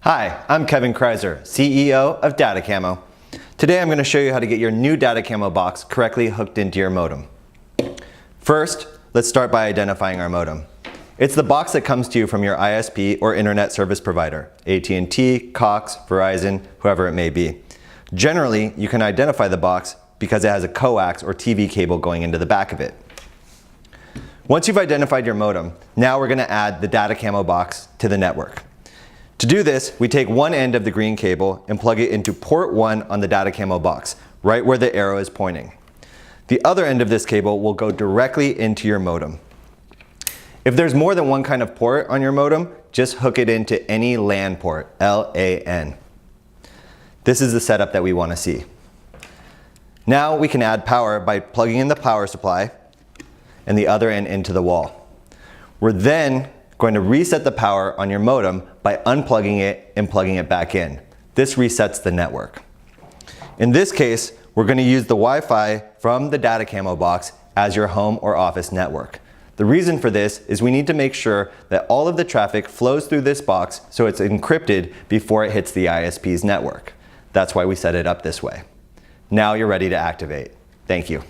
Hi, I'm Kevin Kreiser, CEO of Datacamo. Today I'm going to show you how to get your new Datacamo box correctly hooked into your modem. First, let's start by identifying our modem. It's the box that comes to you from your ISP or internet service provider, AT&T, Cox, Verizon, whoever it may be. Generally, you can identify the box because it has a coax or TV cable going into the back of it. Once you've identified your modem, now we're going to add the Datacamo box to the network. To do this, we take one end of the green cable and plug it into port 1 on the Datacamo box, right where the arrow is pointing. The other end of this cable will go directly into your modem. If there's more than one kind of port on your modem, just hook it into any LAN port, L-A-N. This is the setup that we want to see. Now we can add power by plugging in the power supply and the other end into the wall. We're then going to reset the power on your modem by unplugging it and plugging it back in. This resets the network. In this case, we're going to use the Wi-Fi from the Datacamo box as your home or office network. The reason for this is we need to make sure that all of the traffic flows through this box so it's encrypted before it hits the ISP's network. That's why we set it up this way. Now you're ready to activate. Thank you.